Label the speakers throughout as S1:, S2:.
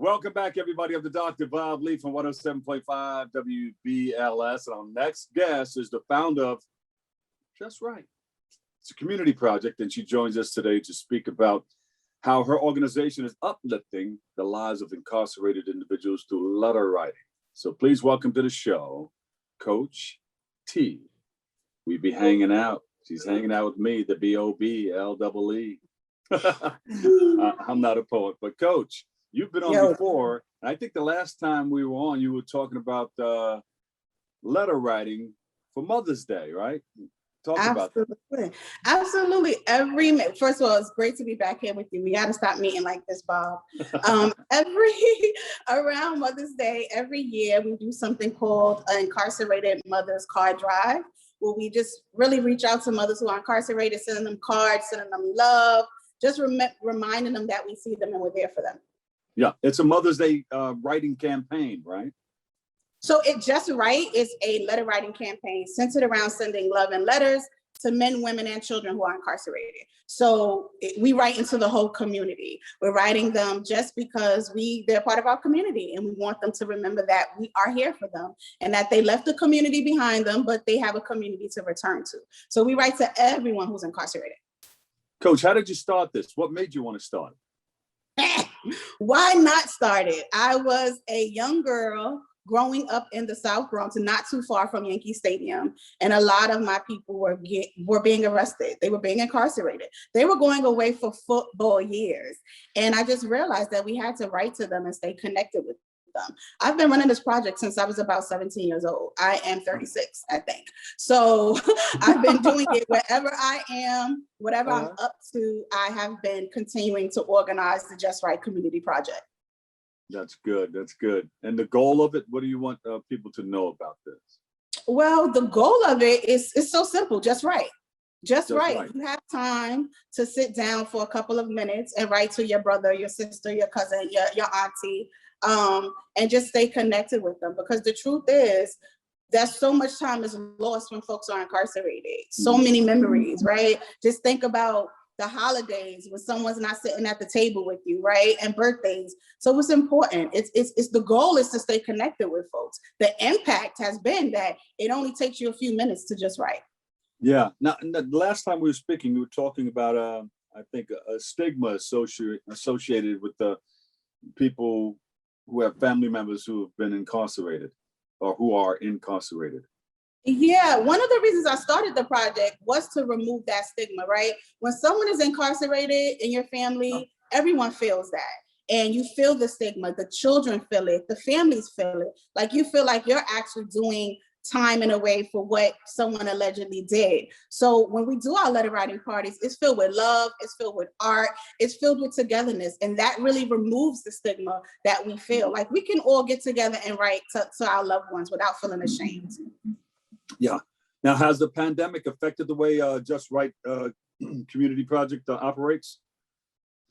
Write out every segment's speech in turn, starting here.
S1: Welcome back, everybody, of the Dr. Bob Lee from 107.5 WBLS. And our next guest is the founder of Just Right. It's a community project, and she joins us today to speak about how her organization is uplifting the lives of incarcerated individuals through letter writing. So please welcome to the show, Coach T. We be hanging out. She's hanging out with me, the B-O-B-L-E-E. I'm not a poet, but Coach, you've been on before. And I think the last time we were on, you were talking about letter writing for Mother's Day, right? Talk about that.
S2: Absolutely. First of all, it's great to be back here with you. We got to stop meeting like this, Bob. Around Mother's Day, every year, we do something called an Incarcerated Mothers Card Drive, where we just really reach out to mothers who are incarcerated, sending them cards, sending them love, just reminding them that we see them and we're there for them.
S1: Yeah, it's a Mother's Day writing campaign, right?
S2: So It Just Right is a letter writing campaign centered around sending love and letters to men, women, and children who are incarcerated. So we write into the whole community. We're writing them just because they're part of our community, and we want them to remember that we are here for them and that they left the community behind them, but they have a community to return to. So we write to everyone who's incarcerated.
S1: Coach, how did you start this? What made you want to start it?
S2: Why not start it? I was a young girl growing up in the South Bronx, and not too far from Yankee Stadium. And a lot of my people were being arrested. They were being incarcerated. They were going away for football years. And I just realized that we had to write to them and stay connected with them. I've been running this project since I was about 17 years old. I am 36, I think. So I've been doing it wherever I am, whatever I'm up to, I have been continuing to organize the Just Right Community Project.
S1: That's good. That's good. And the goal of it, what do you want people to know about this?
S2: Well, the goal of it is so simple. Just write. Just write. You have time to sit down for a couple of minutes and write to your brother, your sister, your cousin, your auntie, and just stay connected with them. Because the truth is that so much time is lost when folks are incarcerated. So many memories, right? Just think about the holidays when someone's not sitting at the table with you, right? And birthdays. So it's important. It's the goal is to stay connected with folks. The impact has been that it only takes you a few minutes to just write.
S1: Yeah. Now, the last time we were speaking, we were talking about, I think, a stigma associated with the people who have family members who have been incarcerated or who are incarcerated.
S2: Yeah, one of the reasons I started the project was to remove that stigma, right? When someone is incarcerated in your family, everyone feels that. And you feel the stigma, the children feel it, the families feel it. Like you feel like you're actually doing time in a way for what someone allegedly did. So when we do our letter writing parties, it's filled with love, it's filled with art, it's filled with togetherness. And that really removes the stigma that we feel. Like we can all get together and write to our loved ones without feeling ashamed.
S1: Yeah. Now, has the pandemic affected the way Just Right Community Project operates?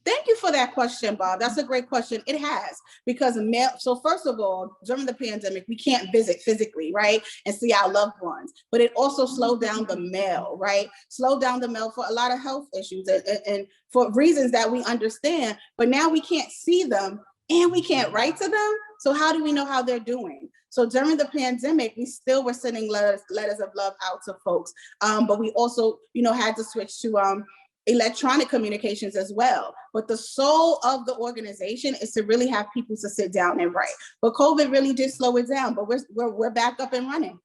S2: Thank you for that question, Bob. That's a great question. It has, because so first of all, during the pandemic, we can't visit physically, right? And see our loved ones, but it also slowed down the mail, right? Slowed down the mail for a lot of health issues and for reasons that we understand, but now we can't see them and we can't write to them. So how do we know how they're doing? So during the pandemic, we still were sending letters of love out to folks. But we also, had to switch to electronic communications as well. But the soul of the organization is to really have people to sit down and write. But COVID really did slow it down, but we're back up and running.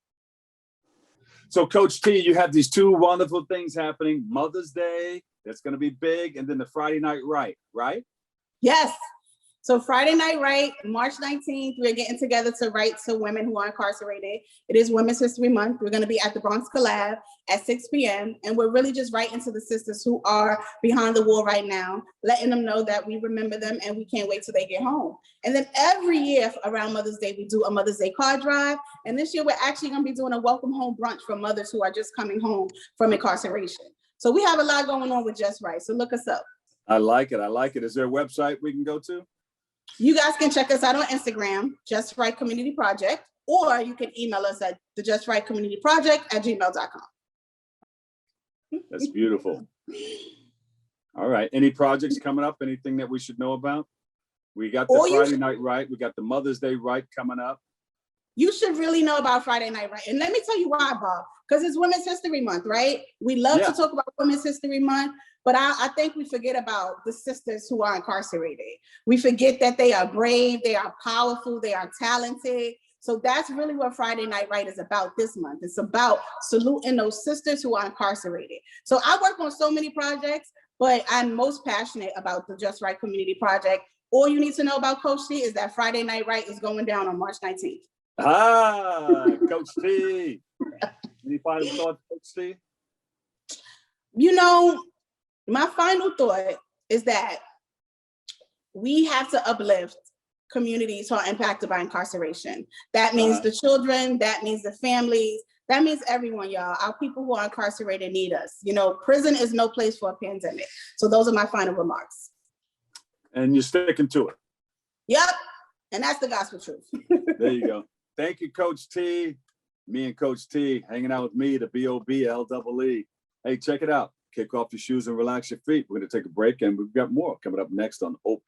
S1: So Coach T, you have these two wonderful things happening. Mother's Day, that's going to be big. And then the Friday Night Write, right?
S2: Yes. So Friday Night Write, March 19th, we're getting together to write to women who are incarcerated. It is Women's History Month. We're going to be at the Bronx Collab at 6 p.m. And we're really just writing to the sisters who are behind the wall right now, letting them know that we remember them and we can't wait till they get home. And then every year around Mother's Day, we do a Mother's Day card drive. And this year, we're actually going to be doing a welcome home brunch for mothers who are just coming home from incarceration. So we have a lot going on with Just Right. So look us up.
S1: I like it. I like it. Is there a website we can go to?
S2: You guys can check us out on Instagram, Just Right Community Project, or you can email us at the Just Right Community Project at gmail.com.
S1: That's beautiful. All right. Any projects coming up? Anything that we should know about? We got the Friday night right. We got the Mother's Day right coming up.
S2: You should really know about Friday Night Right. And let me tell you why, Bob, because it's Women's History Month, right? We love to talk about Women's History Month, but I think we forget about the sisters who are incarcerated. We forget that they are brave, they are powerful, they are talented. So that's really what Friday Night Right is about this month. It's about saluting those sisters who are incarcerated. So I work on so many projects, but I'm most passionate about the Just Right Community Project. All you need to know about Coach T is that Friday Night Right is going down on March 19th.
S1: Coach T. Any final thoughts, Coach T?
S2: You know, my final thought is that we have to uplift communities who are impacted by incarceration. That means the children, that means the families, that means everyone, y'all. Our people who are incarcerated need us. You know, prison is no place for a pandemic. So those are my final remarks. And
S1: you're sticking to it.
S2: Yep. And that's the gospel truth.
S1: There you go. Thank you, Coach T. Me and Coach T hanging out with me, the BOBLEE. Hey, check it out. Kick off your shoes and relax your feet. We're going to take a break, and we've got more coming up next on Open.